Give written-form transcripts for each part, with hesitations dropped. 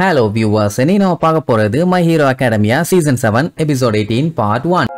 Hello viewers, இன்னைக்கு நம்ம பார்க்க போறது My Hero Academia Season 7 Episode 18 Part 1.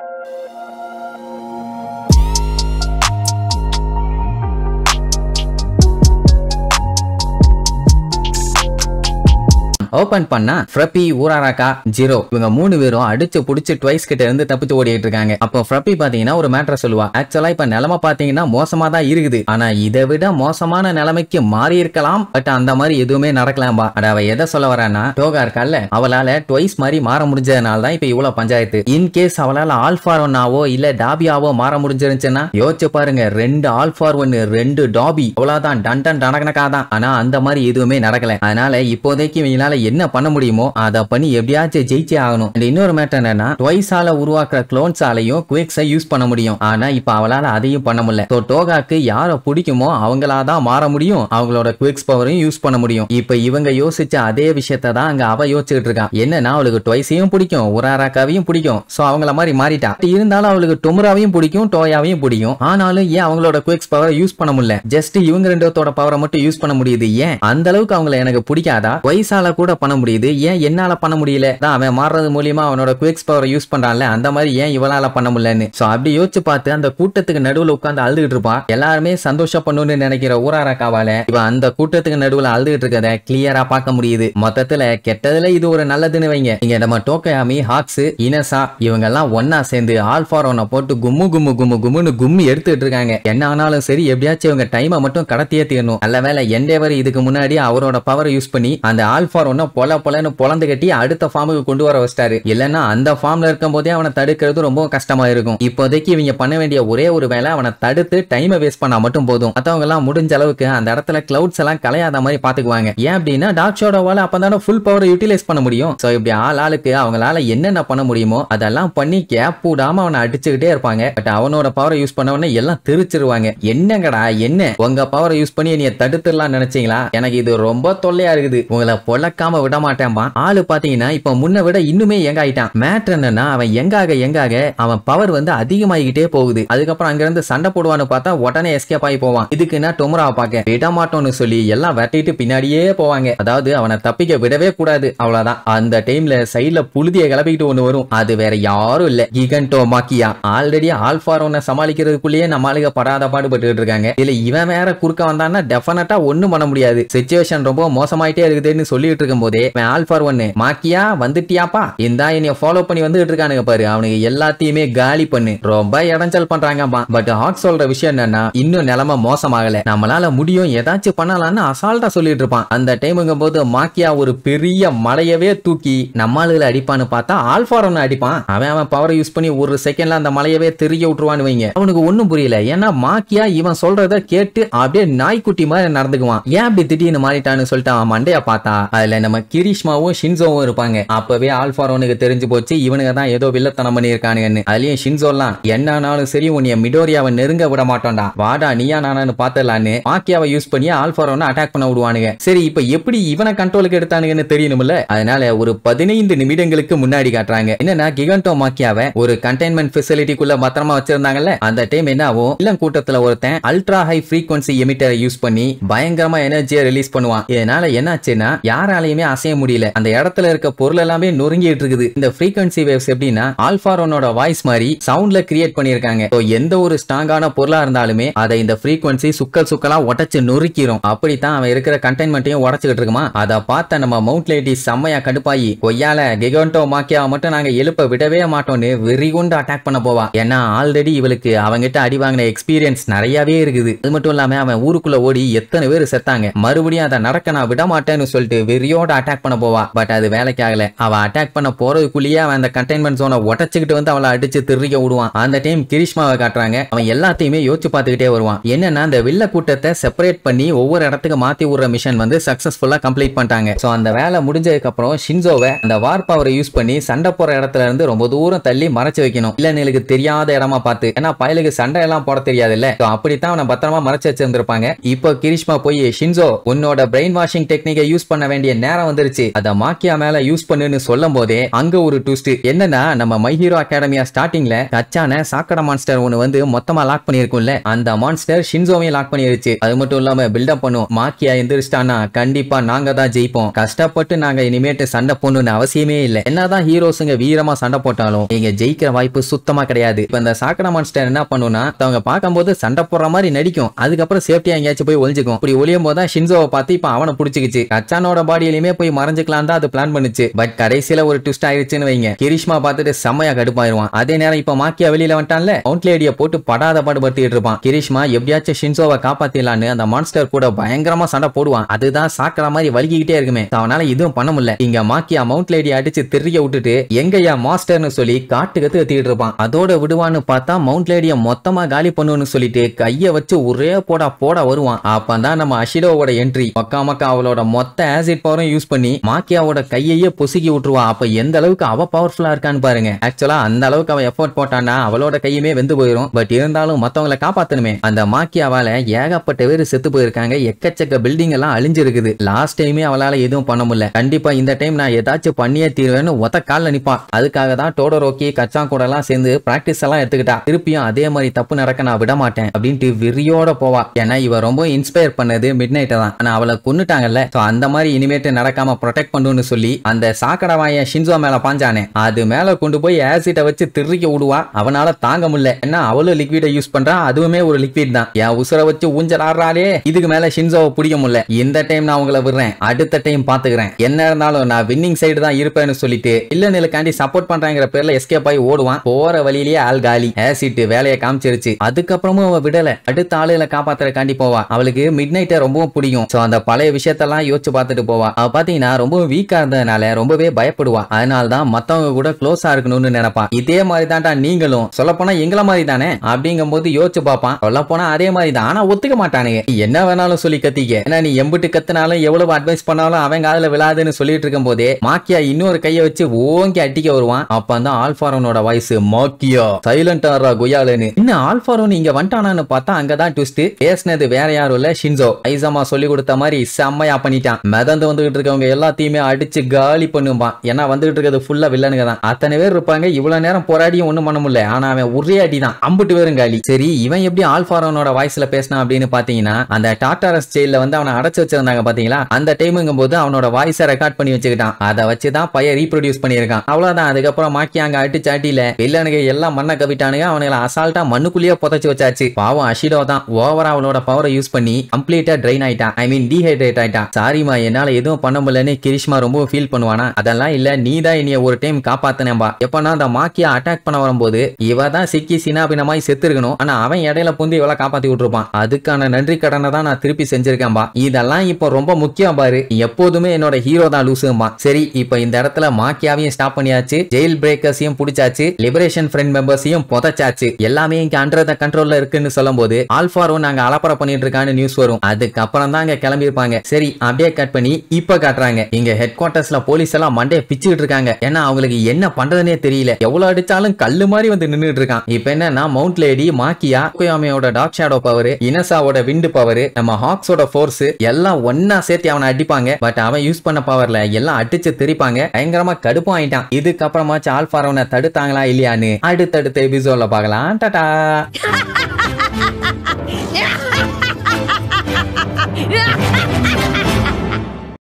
Open பண்ணா ஃப்ரப்பி, ஊராராக்கா, ஜீரோ இவங்க மூணு பேரும் அடிச்சு புடிச்சு ட்வைஸ் கிட்ட இருந்து தப்பிச்சு ஓடிட்டு இருக்காங்க. அப்போ ஃப்ரப்பி பாத்தீங்கன்னா ஒரு மேட்டர் சொல்லுவா. ஆக்சுவலா இப்ப நிலைமை பாத்தீங்கன்னா மோசமா தான் இருக்குது, ஆனா இதை விட மோசமான நிலைமைக்கு மாறி இருக்கலாம், பட் அந்த மாதிரி எதுவுமே நடக்கலாம்பா. அவ எதை சொல்ல வரானா, டோகா இருக்கால, அவளால ட்வைஸ் மாதிரி மாற முடிஞ்சதுனால தான் இப்ப இவ்வளவு பஞ்சாயத்து. இன்கேஸ் அவளால ஆல்ஃபார் ஒன்னாவோ இல்ல டாபியாவோ மாற முடிஞ்சிருந்துச்சுன்னா யோசிச்சு பாருங்க, 2 ஆல்ஃபார் 1 2 டாபி, அவ்வளவுதான் டன் டன் டனகனக்காதான். ஆனா அந்த மாதிரி எதுவுமே நடக்கல. அதனால இப்போதைக்கு இவங்களால என்ன பண்ண முடியுமோ அதை பண்ணி எப்படியாச்சும் ஜெயிச்சே ஆகணும். இன்னொரு மேட்டர் என்னன்னா, ட்வைஸால உருவாக்குற க்ளோன்ஸாலையும் குவிக்ஸை யூஸ் பண்ண முடியும். ஆனா இப்ப அவளால அதையும் பண்ண முடியல. டோகாக்கு யாரை பிடிக்குமோ அவங்களாதான் மாற முடியும், அவங்களோட குவிக்ஸ் பவரையும் யூஸ் பண்ண முடியும். இப்ப இவங்க யோசிச்ச அதே விஷயத்தை தான் அங்க அவ யோசிச்சுட்டு இருக்கா. என்னன்னா, அவளுக்கு ட்வைஸையும் பிடிக்கும், உராராக்காவையும் பிடிக்கும், சோ அவங்கள மாதிரி மாறிட்டா. இருந்தாலும் அவளுக்கு டொமுராவையும் பிடிக்கும், டோயாவையும் பிடிக்கும். ஆனாலும் ஏன் அவங்களோட குவிக்ஸ் பவரை யூஸ் பண்ண முடியல? ஜஸ்ட் இவங்க ரெண்டோட பவரை மட்டும் யூஸ் பண்ண முடியுது. ஏன் அந்த அளவுக்கு அவங்கள எனக்கு பிடிக்காதா? ட்வைஸால கூட பண்ண முடியுது, ஏன் என்னால பண்ண முடியல? அவன் மாறுறது மூலியமா அவனோட குவிக்ஸ் பவரை யூஸ் பண்றான்ல, அந்த மாதிரி ஏன் இவளால பண்ண முடியலன்னு. சோ அப்படி யோசிச்சு பார்த்து அந்த கூட்டத்துக்கு நடுவுல உட்கார்ந்து அழுதுகிட்டு இருப்பான். எல்லாருமே சந்தோஷம் பண்ணணும்னு நினைக்கிற ஊராராக்காவால இவ அந்த கூட்டத்துக்கு நடுவுல அழுதுகிட்டு இருக்கத கிளியரா பார்க்க முடியுது. மொத்தத்துல கெட்டதுல இது ஒரு நல்லதுன்னு வைங்க. இங்க நம்ம டோகயாமி, ஹாக்ஸ், இனசா இவங்க எல்லாம் ஒன்னா சேர்ந்து ஆல்ஃபார் ஒன்ன போட்டு கும்மு கும்மு கும்மு கும்முன்னு கும்மி எடுத்துட்டு இருக்காங்க. என்ன ஆனாலும் சரி, எப்படியாச்சும் இவங்க டைமை மட்டும் கடத்தியே தீரணும். நல்ல வேலை எண்டேவர் இதுக்கு முன்னாடி அவரோட பவரை யூஸ் பண்ணி அந்த ஆல்ஃபார் ஒன்ன பொலன்னு பொலந்து கட்டி அடுத்த ஃபார்முக்கு கொண்டு வர வச்சிட்டாரு. இல்லன்னா அந்த ஃபார்ம்ல இருக்கும் போதே அவனை தடுக்கிறது ரொம்ப கஷ்டமா இருக்கும். இப்போதைக்கு இவங்க பண்ண வேண்டிய ஒரே ஒரு வேலை, அவனை தடுத்து டைமை வேஸ்ட் பண்ணா மட்டும் போதும். மத்தவங்க எல்லாம் முடிஞ்ச அளவுக்கு அந்த இடத்துல கிளவுட்ஸ் எல்லாம் கலையாத மாதிரி பாத்துக்குவாங்க. ஏன் அப்படின்னா டார்க் ஷேடோவால அப்பதான ஃபுல் பவர் யூட்டிலைஸ் பண்ண முடியும். சோ இப்படி ஆளுக்கு அவங்களால என்னென்ன பண்ண முடியுமோ அதெல்லாம் பண்ணி கேப் விடாம அவனை அடிச்சுக்கிட்டே இருப்பாங்க. பட் அவனோட பவரை யூஸ் பண்ண உடனே எல்லாம் திருச்சிருவாங்க. என்னங்கடா என்ன உங்க பவரை யூஸ் பண்ணி நீ தடுத்துடலாம் நினைச்சீங்களா? எனக்கு இது ரொம்ப தொல்லையா இருக்குது, உங்களை பொழக்காம விட மாட்டேன்பா. ஆளு பாத்தீங்கன்னா இப்ப முன்ன விட இன்னுமே எங்க ஆயிட்டான். மேட்டர் என்னன்னா, அவன் எங்காக அவன் பவர் வந்து அதிகமாகிட்டே போகுது. அதுக்கப்புறம் அங்க இருந்து சண்டை போடுவான்னு பார்த்தா உடனே எஸ்கேப் ஆகி போவான். இதுக்குன்னா டொமுராவை பார்க்க விட மாட்டோம்னு சொல்லி எல்லாம் வெட்டிட்டு பின்னாடியே போவாங்க. அதாவது அவனை தப்பிக்க விடவே கூடாது, அவ்வளவுதான். அந்த டைம்ல சைட்ல புழுதியை கிளப்பிக்கிட்டு ஒண்ணு வரும். அது வேற யாரும் இல்ல, கிகன்டோ மாக்கியா. ஆல்ரெடி ஆல்ஃபார் ஒன்ன சமாளிக்கிறதுக்குள்ளேயே நம்ம ஆளுக படாத பாடுபட்டு இருக்காங்க. இதுல இவன் வேற குறுக்க வந்தான்னா டெஃபினட்டா ஒண்ணும் பண்ண முடியாது. சிச்சுவேஷன் ரொம்ப மோசமாயிட்டே இருக்குதுன்னு சொல்லிட்டு இருக்கும் போதே ஆல்ஃபார் ஒன்னு, மாக்கியா வந்துட்டியாப்பா, இந்தா என்னைய ஃபாலோ பண்ணி வந்துட்டு இருக்கானுங்க பாரு, அவனுக்கு எல்லாத்தையுமே காலி பண்ணு. ரொம்ப இடைஞ்சல் பண்றாங்கப்பா. பட் ஹாக் சொல்ற விஷயம் என்னன்னா, இன்னும் நிலைமை மோசமாகல, நம்மளால முடியும், ஏதாச்சும் பண்ணலாம்னு அசால்ட்டா சொல்லிட்டு இருப்பான். அந்த டைமுங்கும் போது மாக்கியா ஒரு பெரிய மலையவே தூக்கி நம்மளுல அடிப்பான்னு பார்த்தா ஆல்ஃபார் ஒன்னு அடிப்பான். அவன் பவரை யூஸ் பண்ணி ஒரு செகண்ட்ல அந்த மலையவே தெரிய விட்டுருவான்னு வைங்க. அவனுக்கு ஒண்ணும் புரியல. ஏன்னா மாக்கியா இவன் சொல்றத கேட்டு அப்படியே நாய்க்குட்டி மாதிரி நடந்துக்குவான். ஏன் அப்படி திடீர்னு மாறிட்டான்னு சொல்லிட்டு அவன் மண்டையா பார்த்தா அதுல நம்ம கிரிஷ்மாவும் ஷின்சோவும் இருப்பாங்க. அப்பவே ஆல்ஃபார் ஒனுக்கு தெரிஞ்சு போச்சு, இவனுங்க தான் ஏதோ வில்லத்தனம் பண்ணிருக்கானுங்கன்னு. அதுலயும் ஷின்சோலாம் என்னானாலும் சரி உன்னைய மிடோரியாவை நெருங்க விட மாட்டோம்டா, வாடா நீயா நானான்னு பாத்துலான்னு மாக்கியாவை யூஸ் பண்ணி ஆல்ஃபார் ஒன்னு அட்டாக் பண்ண விடுவானுங்க. சரி இப்ப எப்படி இவனை கண்ட்ரோலுக்கு எடுத்தானுங்கன்னு தெரியணும்ல. அதனால ஒரு 15 நிமிடங்களுக்கு முன்னாடி காட்டுறாங்க. என்னன்னா, கிகன்டோ மாக்கியாவை ஒரு கண்டெய்ன்மெண்ட் ஃபெசிலிட்டிக்குள்ள பத்திரமா வச்சிருந்தாங்கல்ல. அந்த டைம் என்ன ஆகும், இல்லம் கூட்டத்துல ஒருத்தன் அல்ட்ரா ஹை ஃப்ரீக்வன்சி எமிட்டரை யூஸ் பண்ணி பயங்கரமா எனர்ஜியை ரிலீஸ் பண்ணுவான். இதனால என்னாச்சுன்னா யாராலையுமே அசைய முடியல. அந்த இடத்துல இருக்க பொருள் எல்லாமே நொறுங்கிட்டு இருக்குது. இந்த ஃப்ரீக்வன்சி வேவ்ஸ் எப்படின்னா ஆல்ஃபார் ஒன்னோட வாய்ஸ் மாதிரி சவுண்ட்ல கிரியேட் பண்ணிருக்காங்க. எந்த ஒரு ஸ்ட்ராங்கான பொருளா இருந்தாலுமே அதை இந்த ஃப்ரீக்வன்சி சுக்கலா உடைச்சு நொறுக்கிரும். அப்படித்தான் அவன் இருக்கிற கண்டெய்ன்மெண்ட்டையும் உடைச்சுக்கிட்டு இருக்குமா. அதை பார்த்த நம்ம மவுண்ட் லேடி செம்மையா கடுப்பாயி, கொய்யால கிகன்டோ மாக்கியாவை மட்டும் நாங்க எழுப்ப விடவே மாட்டோம்னு வெறிகுண்டு அட்டாக் பண்ண போவா. ஏன்னா ஆல்ரெடி இவளுக்கு அவங்கிட்ட அடி வாங்கின எக்ஸ்பீரியன்ஸ் நிறையவே இருக்குது. அது மட்டும் இல்லாம அவன் ஊருக்குள்ள ஓடி எத்தனை பேர் செத்தாங்க, மறுபடியும் அதை நடக்க நான் விட மாட்டேன்னு சொல்லிட்டு வெறியோட அட்டாக் பண்ண போவா. பட் அது வேலைக்கு ஆகல. அவ அட்டாக் பண்ண போறதுக்குள்ளேயே அவன் அந்த கண்டெய்ன்மெண்ட் ஜோனை உடைச்சுக்கிட்டு வந்து அவளை அடிச்சு திருக்க விடுவான். அந்த டைம் கிரிஷ்மாவை காட்டுறாங்க. அவன் எல்லாத்தையுமே யோசிச்சு பார்த்துக்கிட்டே வருவான். என்னன்னா, அந்த வில்ல கூட்டத்தை செப்பரேட் பண்ணி ஒவ்வொரு இடத்துக்கு மாத்தி விடுற மிஷன் வந்து சக்சஸ்ஃபுல்லா கம்ப்ளீட் பண்ணிட்டாங்க. சோ அந்த வேலை முடிஞ்சதுக்கு அப்புறம் ஷின்சோவை அந்த வார் பவரை யூஸ் பண்ணி சண்டை போற இடத்துல இருந்து ரொம்ப தூரம் தள்ளி மறைச்சு வைக்கணும். இல்ல எனக்கு தெரியாத இடமா பார்த்து, ஏன்னா பயலுக்கு சண்டை எல்லாம் போட தெரியாது இல்ல. அப்படித்தான் அவனை பத்திரமா மறைச்சு வச்சிருந்திருப்பாங்க. இப்போ கிரிஷ்மா போய், ஷின்சோ உன்னோட பிரெயின் வாஷிங் டெக்னிக்கை யூஸ் பண்ண வேண்டிய நேரம் வந்துருச்சு, அத மாக்கியா மேல யூஸ் பண்ணுன்னு சொல்லும் போதே அங்க ஒரு ட்விஸ்ட் என்னன்னா, நம்ம மை ஹீரோ அகாடமியா ஸ்டார்டிங்ல கச்சான சாக்கடை மான்ஸ்டர் ஒன்னு வந்து மொத்தமா லாக் பண்ணிருக்கும்ல, அந்த மான்ஸ்டர் ஷின்சோவையும் லாக் பண்ணிருச்சு. அது மட்டும் இல்லாம பில்டப் பண்ணும், மாக்கியா எந்திரிச்சிட்டானா கண்டிப்பா நாங்க தான் ஜெயிப்போம், கஷ்டப்பட்டு நாங்க இனிமேட்டு சண்டை போடணும்னு அவசியமே இல்ல, என்னதான் ஹீரோஸுங்க வீரமா சண்டை போட்டாலும் நீங்க ஜெயிக்கிற வாய்ப்பு சுத்தமா கிடையாது. இப்ப இந்த சாக்கடை மான்ஸ்டர் என்ன பண்ணுனா, அவங்க பார்க்கும்போது சண்டை போடுற மாதிரி நடிக்கும், அதுக்கப்புறம் சேஃப்டியா எங்கேயாச்சும் போய் ஒளிஞ்சுக்கும். இப்படி ஒளியும் போது ஷின்சோவை பார்த்து இப்ப அவனை பிடிச்சிக்கிச்சு. கச்சானோட பாடியிலுமே போய் மறைஞ்சுக்கலாம் தான் அது பிளான் பண்ணுச்சு. பட் கடைசியில ஒரு ட்விஸ்ட் ஆயிடுச்சுன்னு வைங்க, கிரிஷ்மா பார்த்துட்டு செம்மையா கடுப்பாயிருவான். அதே நேரம் இப்ப மாக்கியா வெளியில வந்துட்டான்ல, மவுண்ட் லேடிய போட்டு படாத பாடுபடுத்திட்டு இருப்பான். கிரிஷ்மா எப்படியாச்சும் ஷின்சோவை காப்பாத்திடலான்னு அந்த மான்ஸ்டர் கூட பயங்கரமா சண்டை போடுவான். அதுதான் சாக்கற மாதிரி வலிக்கிட்டே இருக்குமே, அவனால இதுவும் பண்ண முடியல. இங்க மாக்கியா மவுண்ட் லேடி அடிச்சு தெரிய விட்டுட்டு எங்கயா மாஸ்டர்னு சொல்லி காட்டு கத்திட்டு இருப்பான். அதோட விடுவான்னு பார்த்தா மவுண்ட் லேடிய மொத்தமா காலி பண்ணுன்னு சொல்லிட்டு கைய வச்சு ஒரே போட வருவான். அப்பதான் நம்ம அஷிடோவோட என்ட்ரி. மக்கா அவளோட மொத்த ஆசிட் பவரும் யூஸ் பண்ணி மாக்கியாவோட கையையே பொசுக்கி விட்டுருவா. அப்ப எந்த அளவுக்கு அவ பவர்ஃபுல்லா இருக்கான்னு பாருங்க. ஆக்சுவலா அந்த அளவுக்கு அவ எஃபோர்ட் போட்டான்னா அவளோட கையுமே வெந்து போயிடும். பட் இருந்தாலும் மத்தவங்களை காப்பாத்தணுமே. அந்த மாக்கியாவால ஏகப்பட்ட பேர் செத்து போயிருக்காங்க, எக்கச்சக்க பில்டிங் எல்லாம் அழிஞ்சிருக்குது. லாஸ்ட் டைமே அவளால எதுவும் பண்ண முடியல. கண்டிப்பா இந்த டைம் நான் ஏதாச்சும் பண்ணியே தீர்வேன்னு ஒத்த கால்ல நிப்பா. அதுக்காக தான் டோடோரோக்கி கச்சா கூட எல்லாம் சேர்ந்து பிராக்டிஸ் எல்லாம் எடுத்துக்கிட்டா. திருப்பியும் அதே மாதிரி தப்பு நடக்க நான் விட மாட்டேன் அப்படின்ட்டு வெறியோட போவா. ஏன்னா இவ ரொம்ப இன்ஸ்பயர் பண்ணது மிட் நைட்டை தான். ஆனா அவளை கொன்னுட்டாங்கல்ல, அந்த மாதிரி இனிமேட்டு நடக்காம ப்ரொடெக்ட் பண்ணுன்னு சொல்லி அந்த சாக்கடவாய ஷின்சோ மேல பாஞ்சானே, அது மேல கொண்டு போய் ஆசிட்ட வச்சு திருக்க விடுவா. அவனால தாங்க முடியல. ஏன்னா அவளும் லிக்விட யூஸ் பண்றா, அதுவுமே ஒரு லிக்விட் தான். என் உசுர வச்சு ஊஞ்சல் ஆடுறாளே, இதுக்கு மேல ஷின்சோவை பிடிக்க முடியல. இந்த டைம் நான் உங்களை விடுறேன், அடுத்த டைம் பாத்துக்கிறேன், என்ன இருந்தாலும் நான் வின்னிங் சைடு தான் இருப்பேன்னு சொல்லிட்டு இல்லனுக்காண்டி சப்போர்ட் பண்றாங்கிற பேர்ல எஸ்கேப் ஆகி ஓடுவான். போற வழியிலேயே ஆள் காலி. ஆசிட் வேலையை காமிச்சிருச்சு. அதுக்கப்புறமும் அவ விடல, அடுத்த ஆளுகளை காப்பாத்துறக்காண்டி போவா. அவளுக்கு மிட் நைட்டை ரொம்பவும் பிடிக்கும். சோ அந்த பழைய விஷயத்தெல்லாம் யோசிச்சு பார்த்துட்டு போவா. அவ பாத்தீங்கன்னா ரொம்ப வீக்கா இருந்ததுனால ரொம்பவே பயப்படுவா. அதனாலதான் மத்தவங்க கூட க்ளோஸா இருக்கணும்னு நினைப்பா. இதே மாதிரி தான்டா நீங்களும், சொல்ல போனா எங்களை மாதிரி தானே அப்படிங்கும் போது யோசிச்சு பாப்பான். சொல்ல போனா அதே மாதிரி தான், ஆனா ஒத்துக்க மாட்டானுங்க. என்ன வேணாலும் சொல்லி கத்திக்க, ஏன்னா நீ எம்பிட்டு கத்துனாலும் எவ்வளவு அட்வைஸ் பண்ணாலும் அவன் காதுல விழாதுன்னு சொல்லிட்டு இருக்கும் போதே மாக்கியா இன்னொரு கையை வச்சு ஓங்கி அடிக்க வருவான். அப்பதான் ஆல்பாரோனோட வாய்ஸ், மாக்கியா சைலண்ட் ஆறா குயாலுன்னு. இன்னும் ஆல்பாரோன் இங்க வந்துட்டானான்னு பார்த்தா அங்கதான் ட்விஸ்ட். பேசினது வேற யாரும் இல்ல, ஷின்சோ. ஐசமா சொல்லி கொடுத்த மாதிரி செம்மையா பண்ணிட்டான். மிதந்து வந்துகிட்டு இருக்கவங்க எல்லாத்தையுமே அடிச்சு காலி பண்ணுவான். ஏன்னா வந்துகிட்டு இருக்கிறது ஃபுல்லா வில்லனுங்க தான். அத்தனை பேர் இருப்பாங்க. இவ்வளவு நேரம் போராடியும் ஒண்ணும் பண்ண முடியல. ஆனா அவன் ஒரே அடி தான், அம்புட்டு பேரும் காலி. சரி, இவன் எப்படி ஆல்பாரோனோட வாய்ஸ்ல பேசினான் அப்படின்னு பாத்தீங்கன்னா, அந்த டாட்டாரஸ் ஜெயில வந்து அவனை அடைச்சு வச்சிருந்தாங்க பாத்தீங்களா, அந்த டைமுங்கும் போது அவனோட வாய்ஸை ரெக்கார்ட் பண்ணி வச்சுக்கிட்டான். அதை வச்சுதான் பையன் ரீப்ரொடியூஸ் பண்ணியிருக்கான். அவ்வளவுதான். அதுக்கப்புறம் மாக்கி அங்க அடிச்சு அடியில வில்லனுங்க எல்லாம் மண்ணை கவிட்டானுங்க. அவனுங்களை அசால்ட்டா மண்ணுக்குள்ளேயே புதைச்சு வச்சாச்சு. பாவம் அஷிடோ தான் ஓவரா அவனோட பவரை யூஸ் பண்ணி கம்ப்ளீட்டா ட்ரெயின் ஆயிட்டான். ஐ மீன் டீஹைட்ரேட் ஆயிட்டான். சாரிமா, என்னால எதுவும் பண்ண முடியலன்னு கிரிஷ்மா ரொம்ப ஃபீல் பண்ணுவானா. அதெல்லாம் இல்ல, நீ தான் என்னைய ஒரு டைம் காப்பாத்தினேன்பா. எப்பனா அந்த மாக்கியா அட்டாக் பண்ண வரும்போது இவ தான் சிக்கி சினாபினமாய் செத்து இருக்கணும். ஆனா அவன் இடையில புந்து இவளை காப்பாத்தி விட்டுருப்பான். அதுக்கான நன்றி கடனை தான் நான் திருப்பி செஞ்சிருக்கேன்பா. இதெல்லாம் இப்போ ரொம்ப முக்கியம் பாரு. எப்போதுமே என்னோட ஹீரோ தான் லூசும்பா. சரி, இப்போ இந்த இடத்துல மாக்கியாவையும் ஸ்டாப் பண்ணியாச்சு, ஜெயில் பிரேக்கர்ஸையும் பிடிச்சாச்சு, லிபரேஷன் ஃப்ரெண்ட் மெம்பர்ஸையும் புதைச்சாச்சு. எல்லாமே இங்க அண்டர் த கண்ட்ரோல்ல இருக்குன்னு சொல்லும் போது ஆல்பாரோ நாங்க அலப்பற பண்ணிட்டு இருக்கான்னு நியூஸ் வரும். அதுக்கப்புறம் தான் அங்க கிளம்பி இருப்பாங்க. சரி, அப்படியே கட் பண்ணி இப்ப காட்டுறாங்க. இங்க ஹெட் குவார்டர்ஸ்ல போலீஸ் எல்லாம் மண்டைய பிச்சுட்டு இருக்காங்க. ஏன்னா அவங்களுக்கு என்ன பண்றதுனே தெரியல. எவ்வளவு அடிச்சாலும் கல்லு மாதிரி வந்து நின்னுட்டு இருக்கான். இப்ப என்னன்னா மவுண்ட் லேடி, மாக்கியா, கோயாமையோட டார்க் ஷேடோ பவர், இனசாவோட விண்ட் பவர், நம்ம ஹாக்ஸோட ஃபோர்ஸ் எல்லாம் ஒன்னா சேர்த்து அவனை அடிப்பாங்க. பட் அவன் யூஸ் பண்ண பவர்ல எல்லாம் அடிச்சு தெரிப்பாங்க. பயங்கரமா கடுப்பும் ஆயிட்டான். இதுக்கப்புறமாச்சு ஆல்பாரோனை தடுத்தாங்களா இல்லையான்னு அடுத்தடுத்த எபிசோட்ல பார்க்கலாம். டாடா.